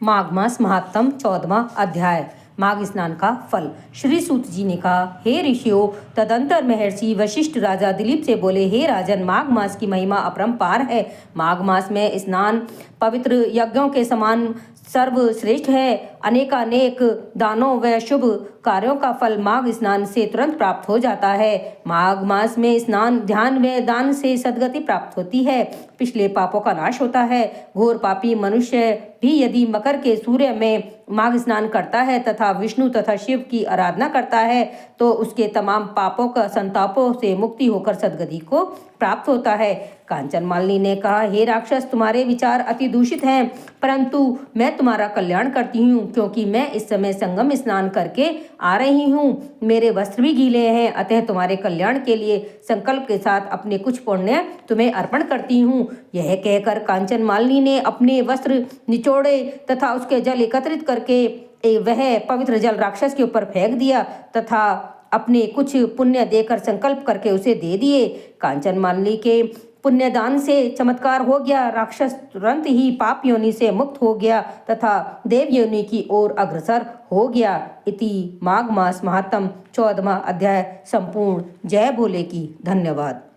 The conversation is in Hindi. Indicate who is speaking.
Speaker 1: माघ मास महात्म 14वां अध्याय। माघ स्नान का फल। श्री सूत जी ने कहा, हे ऋषियों, तदंतर महर्षि वशिष्ठ राजा दिलीप से बोले, हे राजन, माघ मास की महिमा अपरंपार है। माघ मास में स्नान पवित्र यज्ञों के समान सर्वश्रेष्ठ है। अनेकानेक दानों व शुभ कार्यों का फल माघ स्नान से तुरंत प्राप्त हो जाता है। माघ मास में स्नान, ध्यान व दान से सद्गति प्राप्त होती है। पिछले पापों का नाश होता है। घोर पापी मनुष्य भी यदि मकर के सूर्य में माघ स्नान करता है तथा विष्णु तथा शिव की आराधना करता है तो उसके तमाम पापों का संतापों से मुक्ति होकर सद्गति को प्राप्त होता है। कांचन मालिनी ने कहा, हे राक्षस, तुम्हारे विचार अति दूषित हैं, परंतु मैं तुम्हारा कल्याण करती हूँ, क्योंकि मैं इस समय संगम स्नान करके आ रही हूँ। मेरे वस्त्र भी गीले हैं, अतः तुम्हारे कल्याण के लिए संकल्प के साथ अपने कुछ पुण्य तुम्हें अर्पण करती हूँ। यह कहकर कांचन मालिनी ने अपने वस्त्र निचोड़े तथा उसके जल एकत्रित करके वह पवित्र जल राक्षस के ऊपर फेंक दिया तथा अपने कुछ पुण्य देकर संकल्प करके उसे दे दिए। कांचन मालिनी के पुण्यदान से चमत्कार हो गया। राक्षस तुरंत ही पाप योनि से मुक्त हो गया तथा देव योनि की ओर अग्रसर हो गया। इति माघ मास महात्म 14वां अध्याय संपूर्ण। जय भोले की। धन्यवाद।